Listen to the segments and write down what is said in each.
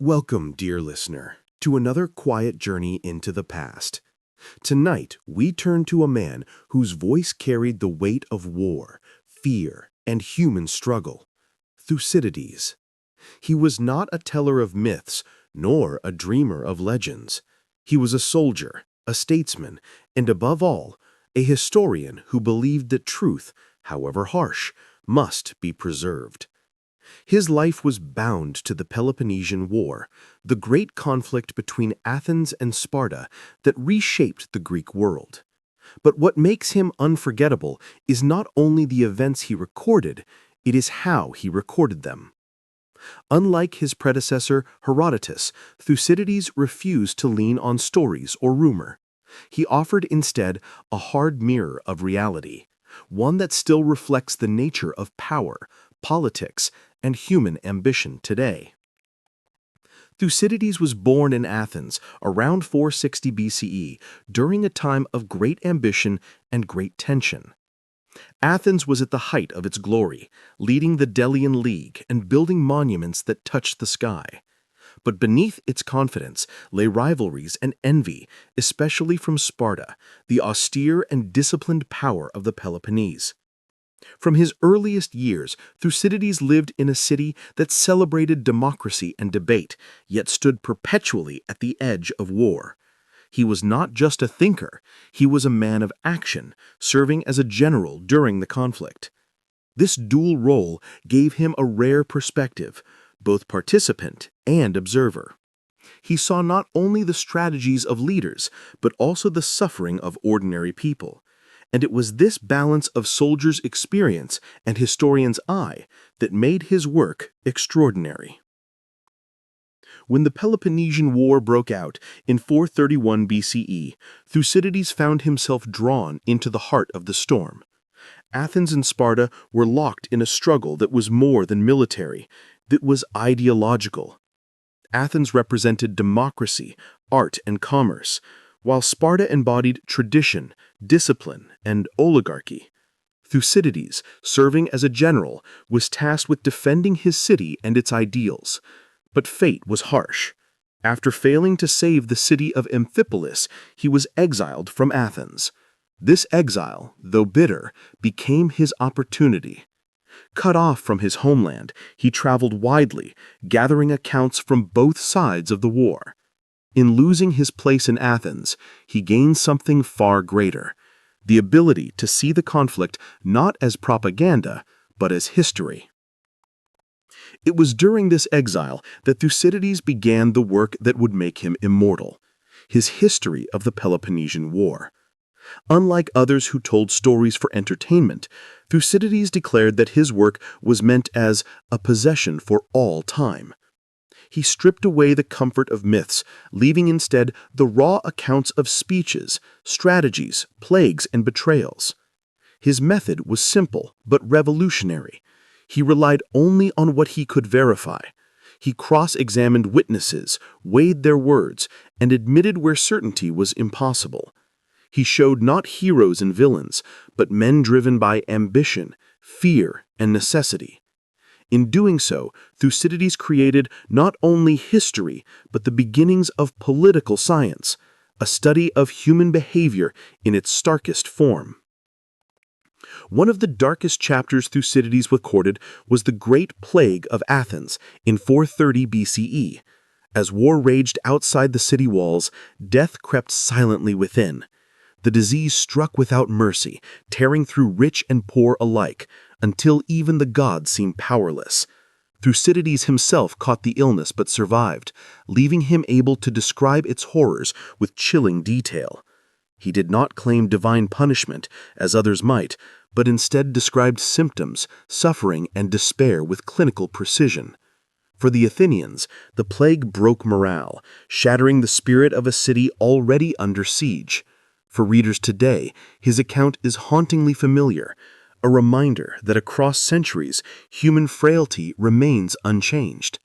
Welcome, dear listener, to another quiet journey into the past. Tonight, we turn to a man whose voice carried the weight of war, fear, and human struggle, Thucydides. He was not a teller of myths, nor a dreamer of legends. He was a soldier, a statesman, and above all, a historian who believed that truth, however harsh, must be preserved. His life was bound to the Peloponnesian War, the great conflict between Athens and Sparta that reshaped the Greek world. But what makes him unforgettable is not only the events he recorded, it is how he recorded them. Unlike his predecessor Herodotus, Thucydides refused to lean on stories or rumor. He offered instead a hard mirror of reality, one that still reflects the nature of power, politics, and human ambition today. Thucydides was born in Athens around 460 BCE during a time of great ambition and great tension. Athens was at the height of its glory, leading the Delian League and building monuments that touched the sky. But beneath its confidence lay rivalries and envy, especially from Sparta, the austere and disciplined power of the Peloponnese. From his earliest years, Thucydides lived in a city that celebrated democracy and debate, yet stood perpetually at the edge of war. He was not just a thinker, he was a man of action, serving as a general during the conflict. This dual role gave him a rare perspective, both participant and observer. He saw not only the strategies of leaders, but also the suffering of ordinary people. And it was this balance of soldier's experience and historian's eye that made his work extraordinary. When the Peloponnesian War broke out in 431 BCE, Thucydides found himself drawn into the heart of the storm. Athens and Sparta were locked in a struggle that was more than military, that was ideological. Athens represented democracy, art, and commerce, while Sparta embodied tradition, discipline, and oligarchy. Thucydides, serving as a general, was tasked with defending his city and its ideals. But fate was harsh. After failing to save the city of Amphipolis, he was exiled from Athens. This exile, though bitter, became his opportunity. Cut off from his homeland, he traveled widely, gathering accounts from both sides of the war. In losing his place in Athens, he gained something far greater, the ability to see the conflict not as propaganda, but as history. It was during this exile that Thucydides began the work that would make him immortal, his history of the Peloponnesian War. Unlike others who told stories for entertainment, Thucydides declared that his work was meant as a possession for all time. He stripped away the comfort of myths, leaving instead the raw accounts of speeches, strategies, plagues, and betrayals. His method was simple but revolutionary. He relied only on what he could verify. He cross-examined witnesses, weighed their words, and admitted where certainty was impossible. He showed not heroes and villains, but men driven by ambition, fear, and necessity. In doing so, Thucydides created not only history, but the beginnings of political science, a study of human behavior in its starkest form. One of the darkest chapters Thucydides recorded was the Great Plague of Athens in 430 BCE. As war raged outside the city walls, death crept silently within. The disease struck without mercy, tearing through rich and poor alike, until even the gods seemed powerless. Thucydides himself caught the illness but survived, leaving him able to describe its horrors with chilling detail. He did not claim divine punishment, as others might, but instead described symptoms, suffering, and despair with clinical precision. For the Athenians, the plague broke morale, shattering the spirit of a city already under siege. For readers today, his account is hauntingly familiar, a reminder that across centuries, human frailty remains unchanged.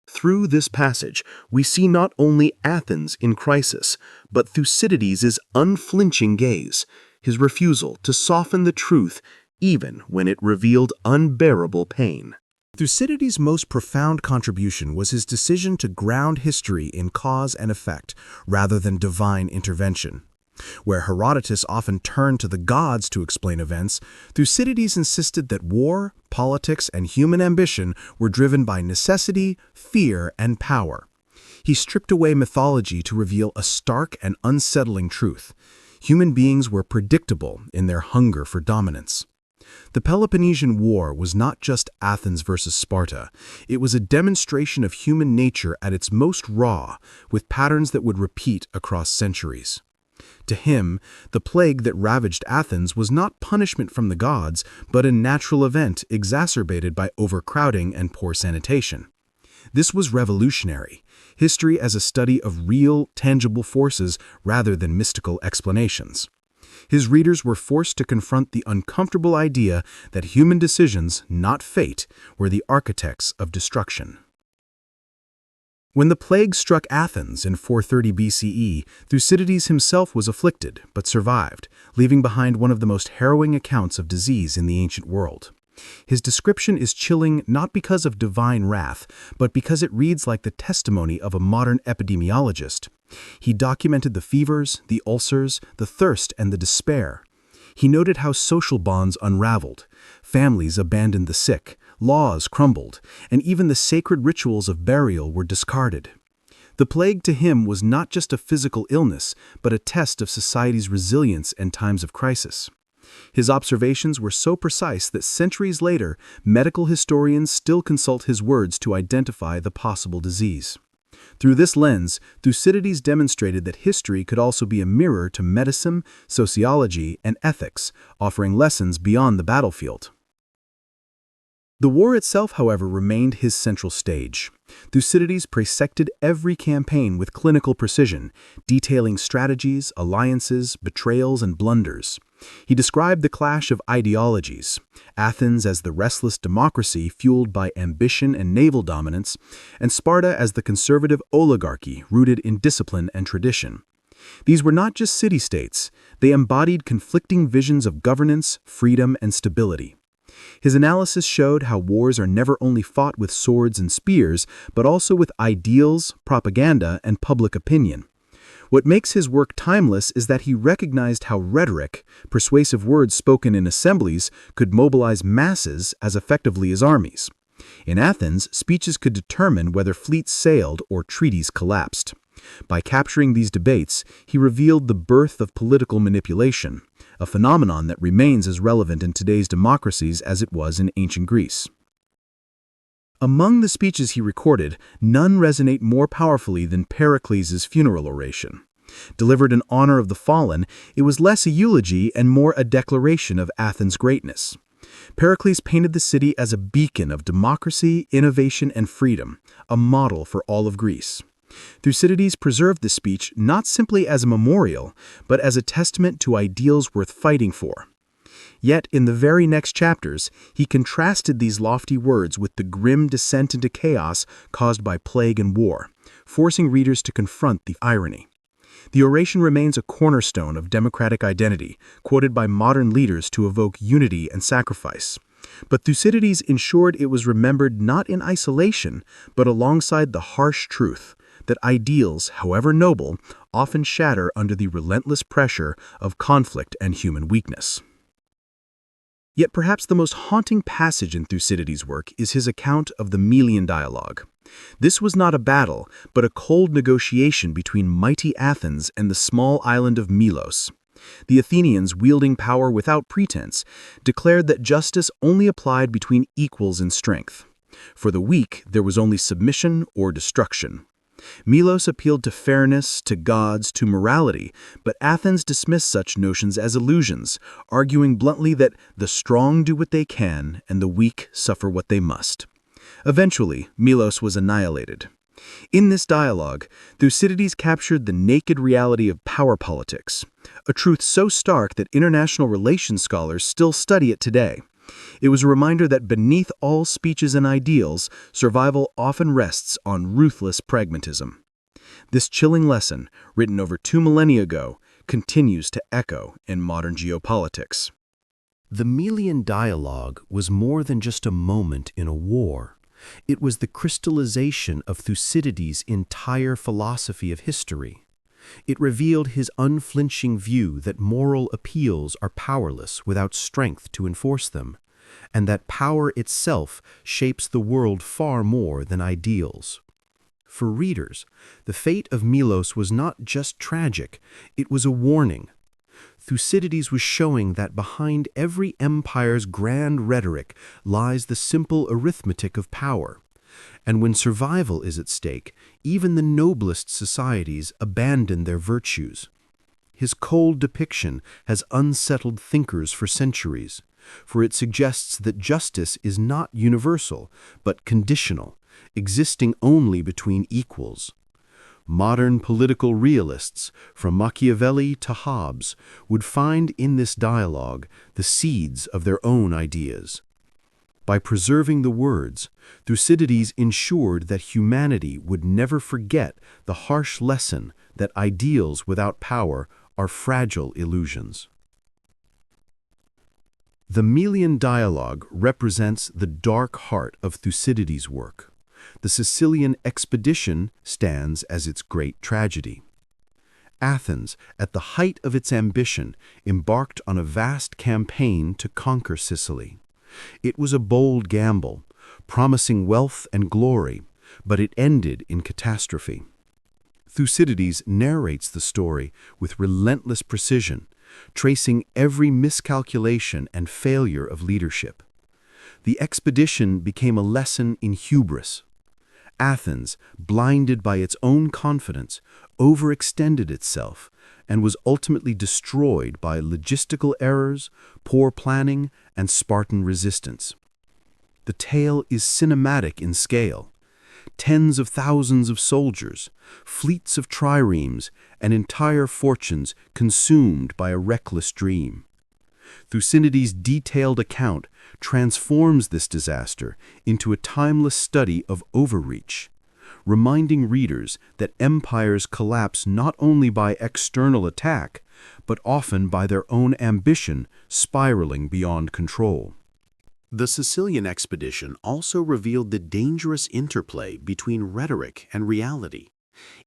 Through this passage, we see not only Athens in crisis, but Thucydides' unflinching gaze, his refusal to soften the truth even when it revealed unbearable pain. Thucydides' most profound contribution was his decision to ground history in cause and effect rather than divine intervention. Where Herodotus often turned to the gods to explain events, Thucydides insisted that war, politics, and human ambition were driven by necessity, fear, and power. He stripped away mythology to reveal a stark and unsettling truth. Human beings were predictable in their hunger for dominance. The Peloponnesian War was not just Athens versus Sparta. It was a demonstration of human nature at its most raw, with patterns that would repeat across centuries. To him, the plague that ravaged Athens was not punishment from the gods, but a natural event exacerbated by overcrowding and poor sanitation. This was revolutionary, history as a study of real, tangible forces rather than mystical explanations. His readers were forced to confront the uncomfortable idea that human decisions, not fate, were the architects of destruction. When the plague struck Athens in 430 BCE, Thucydides himself was afflicted, but survived, leaving behind one of the most harrowing accounts of disease in the ancient world. His description is chilling not because of divine wrath, but because it reads like the testimony of a modern epidemiologist. He documented the fevers, the ulcers, the thirst, and the despair. He noted how social bonds unraveled, families abandoned the sick, laws crumbled, and even the sacred rituals of burial were discarded. The plague to him was not just a physical illness, but a test of society's resilience in times of crisis. His observations were so precise that centuries later, medical historians still consult his words to identify the possible disease. Through this lens, Thucydides demonstrated that history could also be a mirror to medicine, sociology, and ethics, offering lessons beyond the battlefield. The war itself, however, remained his central stage. Thucydides dissected every campaign with clinical precision, detailing strategies, alliances, betrayals, and blunders. He described the clash of ideologies, Athens as the restless democracy fueled by ambition and naval dominance, and Sparta as the conservative oligarchy rooted in discipline and tradition. These were not just city-states, they embodied conflicting visions of governance, freedom, and stability. His analysis showed how wars are never only fought with swords and spears, but also with ideals, propaganda, and public opinion. What makes his work timeless is that he recognized how rhetoric, persuasive words spoken in assemblies, could mobilize masses as effectively as armies. In Athens, speeches could determine whether fleets sailed or treaties collapsed. By capturing these debates, he revealed the birth of political manipulation, a phenomenon that remains as relevant in today's democracies as it was in ancient Greece. Among the speeches he recorded, none resonate more powerfully than Pericles' funeral oration. Delivered in honor of the fallen, it was less a eulogy and more a declaration of Athens' greatness. Pericles painted the city as a beacon of democracy, innovation, and freedom, a model for all of Greece. Thucydides preserved this speech not simply as a memorial, but as a testament to ideals worth fighting for. Yet, in the very next chapters, he contrasted these lofty words with the grim descent into chaos caused by plague and war, forcing readers to confront the irony. The oration remains a cornerstone of democratic identity, quoted by modern leaders to evoke unity and sacrifice. But Thucydides ensured it was remembered not in isolation, but alongside the harsh truth that ideals, however noble, often shatter under the relentless pressure of conflict and human weakness. Yet perhaps the most haunting passage in Thucydides' work is his account of the Melian dialogue. This was not a battle, but a cold negotiation between mighty Athens and the small island of Melos. The Athenians, wielding power without pretense, declared that justice only applied between equals in strength. For the weak, there was only submission or destruction. Melos appealed to fairness, to gods, to morality, but Athens dismissed such notions as illusions, arguing bluntly that the strong do what they can and the weak suffer what they must. Eventually, Melos was annihilated. In this dialogue, Thucydides captured the naked reality of power politics, a truth so stark that international relations scholars still study it today. It was a reminder that beneath all speeches and ideals, survival often rests on ruthless pragmatism. This chilling lesson, written over 2 millennia ago, continues to echo in modern geopolitics. The Melian dialogue was more than just a moment in a war. It was the crystallization of Thucydides' entire philosophy of history. It revealed his unflinching view that moral appeals are powerless without strength to enforce them, and that power itself shapes the world far more than ideals. For readers, the fate of Milos was not just tragic, it was a warning. Thucydides was showing that behind every empire's grand rhetoric lies the simple arithmetic of power. And when survival is at stake, even the noblest societies abandon their virtues. His cold depiction has unsettled thinkers for centuries, for it suggests that justice is not universal, but conditional, existing only between equals. Modern political realists, from Machiavelli to Hobbes, would find in this dialogue the seeds of their own ideas. By preserving the words, Thucydides ensured that humanity would never forget the harsh lesson that ideals without power are fragile illusions. The Melian dialogue represents the dark heart of Thucydides' work. The Sicilian expedition stands as its great tragedy. Athens, at the height of its ambition, embarked on a vast campaign to conquer Sicily. It was a bold gamble, promising wealth and glory, but it ended in catastrophe. Thucydides narrates the story with relentless precision, tracing every miscalculation and failure of leadership. The expedition became a lesson in hubris. Athens, blinded by its own confidence, overextended itself and was ultimately destroyed by logistical errors, poor planning, and Spartan resistance. The tale is cinematic in scale. Tens of thousands of soldiers, fleets of triremes, and entire fortunes consumed by a reckless dream. Thucydides' detailed account transforms this disaster into a timeless study of overreach, reminding readers that empires collapse not only by external attack, but often by their own ambition spiraling beyond control. The Sicilian expedition also revealed the dangerous interplay between rhetoric and reality.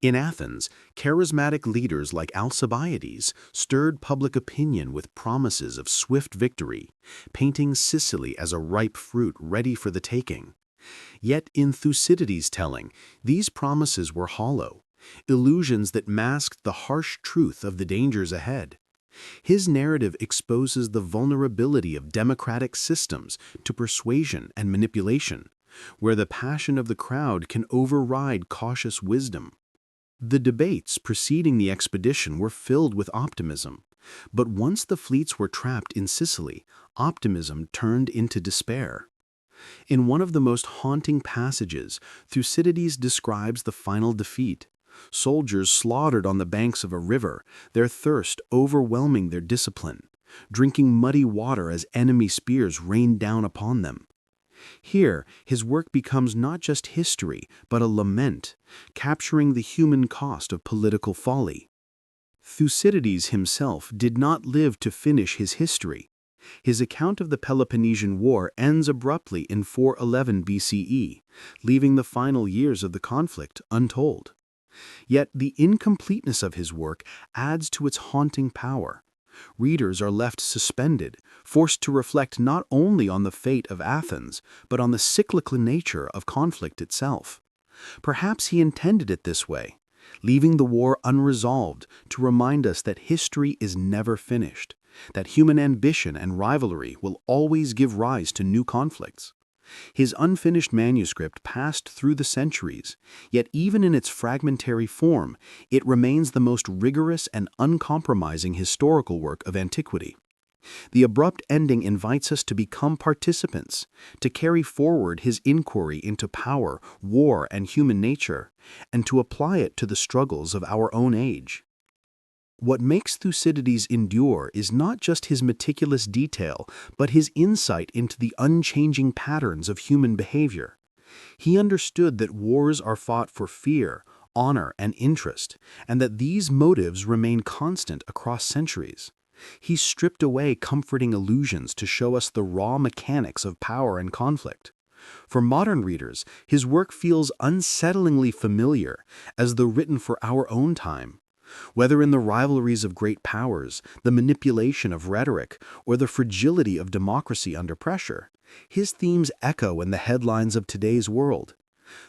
In Athens, charismatic leaders like Alcibiades stirred public opinion with promises of swift victory, painting Sicily as a ripe fruit ready for the taking. Yet in Thucydides' telling, these promises were hollow, illusions that masked the harsh truth of the dangers ahead. His narrative exposes the vulnerability of democratic systems to persuasion and manipulation, where the passion of the crowd can override cautious wisdom. The debates preceding the expedition were filled with optimism, but once the fleets were trapped in Sicily, optimism turned into despair. In one of the most haunting passages, Thucydides describes the final defeat. Soldiers slaughtered on the banks of a river, their thirst overwhelming their discipline, drinking muddy water as enemy spears rained down upon them. Here, his work becomes not just history, but a lament, capturing the human cost of political folly. Thucydides himself did not live to finish his history. His account of the Peloponnesian War ends abruptly in 411 BCE, leaving the final years of the conflict untold. Yet the incompleteness of his work adds to its haunting power. Readers are left suspended, forced to reflect not only on the fate of Athens, but on the cyclical nature of conflict itself. Perhaps he intended it this way, leaving the war unresolved to remind us that history is never finished, that human ambition and rivalry will always give rise to new conflicts. His unfinished manuscript passed through the centuries, yet even in its fragmentary form, it remains the most rigorous and uncompromising historical work of antiquity. The abrupt ending invites us to become participants, to carry forward his inquiry into power, war, and human nature, and to apply it to the struggles of our own age. What makes Thucydides endure is not just his meticulous detail, but his insight into the unchanging patterns of human behavior. He understood that wars are fought for fear, honor, and interest, and that these motives remain constant across centuries. He stripped away comforting illusions to show us the raw mechanics of power and conflict. For modern readers, his work feels unsettlingly familiar, as though written for our own time. Whether in the rivalries of great powers, the manipulation of rhetoric, or the fragility of democracy under pressure, his themes echo in the headlines of today's world.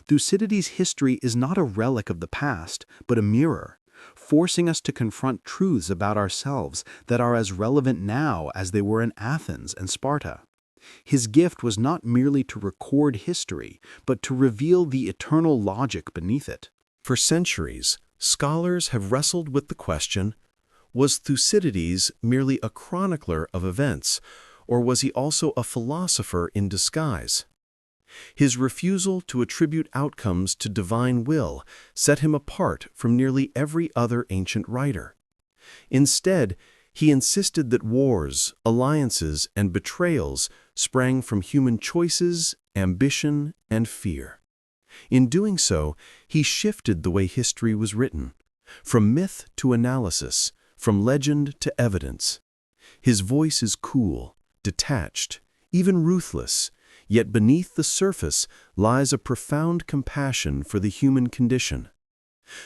Thucydides' history is not a relic of the past, but a mirror, forcing us to confront truths about ourselves that are as relevant now as they were in Athens and Sparta. His gift was not merely to record history, but to reveal the eternal logic beneath it. For centuries, scholars have wrestled with the question, was Thucydides merely a chronicler of events, or was he also a philosopher in disguise? His refusal to attribute outcomes to divine will set him apart from nearly every other ancient writer. Instead, he insisted that wars, alliances, and betrayals sprang from human choices, ambition, and fear. In doing so, he shifted the way history was written, from myth to analysis, from legend to evidence. His voice is cool, detached, even ruthless, yet beneath the surface lies a profound compassion for the human condition.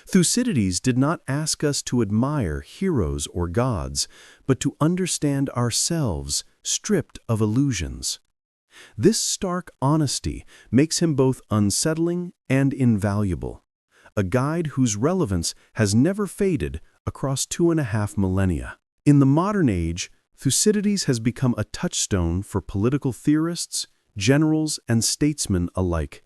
Thucydides did not ask us to admire heroes or gods, but to understand ourselves, stripped of illusions. This stark honesty makes him both unsettling and invaluable, a guide whose relevance has never faded across 2.5 millennia. In the modern age, Thucydides has become a touchstone for political theorists, generals, and statesmen alike.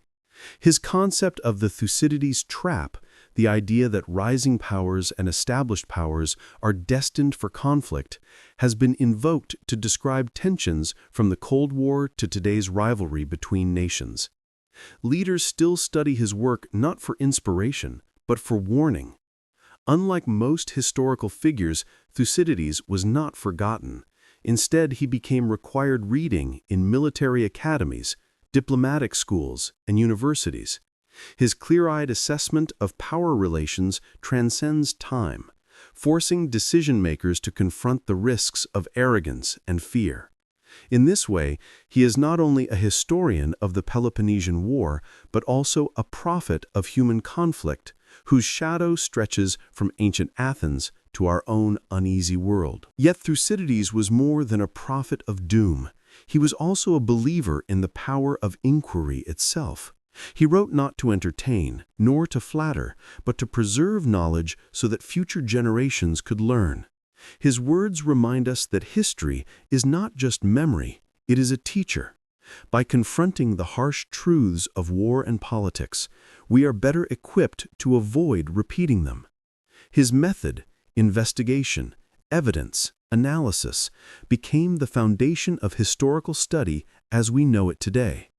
His concept of the Thucydides trap, the idea that rising powers and established powers are destined for conflict, has been invoked to describe tensions from the Cold War to today's rivalry between nations. Leaders still study his work not for inspiration, but for warning. Unlike most historical figures, Thucydides was not forgotten. Instead, he became required reading in military academies, diplomatic schools, and universities. His clear-eyed assessment of power relations transcends time, forcing decision-makers to confront the risks of arrogance and fear. In this way, he is not only a historian of the Peloponnesian War, but also a prophet of human conflict, whose shadow stretches from ancient Athens to our own uneasy world. Yet Thucydides was more than a prophet of doom. He was also a believer in the power of inquiry itself. He wrote not to entertain, nor to flatter, but to preserve knowledge so that future generations could learn. His words remind us that history is not just memory, it is a teacher. By confronting the harsh truths of war and politics, we are better equipped to avoid repeating them. His method, investigation, evidence, analysis, became the foundation of historical study as we know it today.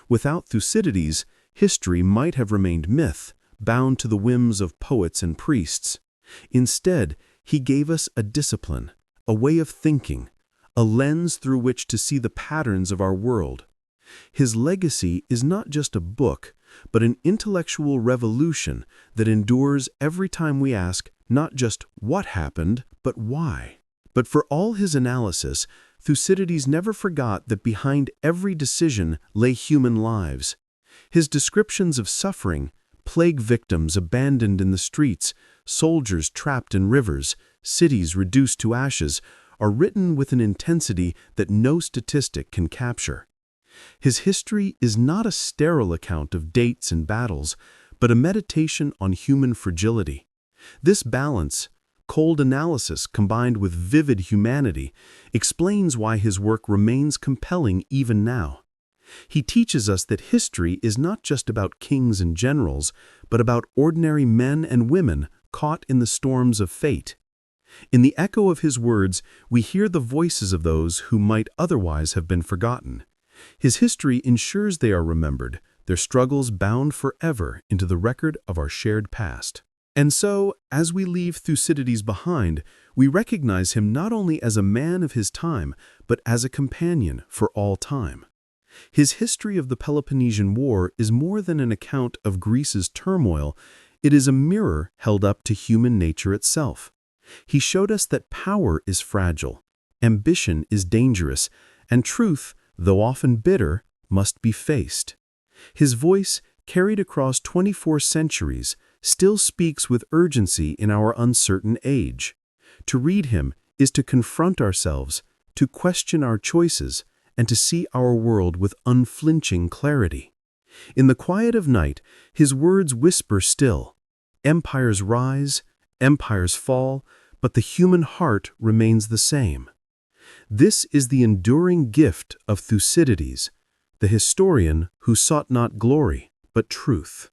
Without Thucydides, history might have remained myth, bound to the whims of poets and priests. Instead, he gave us a discipline, a way of thinking, a lens through which to see the patterns of our world. His legacy is not just a book, but an intellectual revolution that endures every time we ask not just what happened, but why. But for all his analysis, Thucydides never forgot that behind every decision lay human lives. His descriptions of suffering, plague victims abandoned in the streets, soldiers trapped in rivers, cities reduced to ashes, are written with an intensity that no statistic can capture. His history is not a sterile account of dates and battles, but a meditation on human fragility. This balance, cold analysis combined with vivid humanity, explains why his work remains compelling even now. He teaches us that history is not just about kings and generals, but about ordinary men and women caught in the storms of fate. In the echo of his words, we hear the voices of those who might otherwise have been forgotten. His history ensures they are remembered, their struggles bound forever into the record of our shared past. And so, as we leave Thucydides behind, we recognize him not only as a man of his time, but as a companion for all time. His history of the Peloponnesian War is more than an account of Greece's turmoil, it is a mirror held up to human nature itself. He showed us that power is fragile, ambition is dangerous, and truth, though often bitter, must be faced. His voice, carried across 24 centuries, still speaks with urgency in our uncertain age. To read him is to confront ourselves, to question our choices, and to see our world with unflinching clarity. In the quiet of night, his words whisper still. Empires rise, empires fall, but the human heart remains the same. This is the enduring gift of Thucydides, the historian who sought not glory, but truth.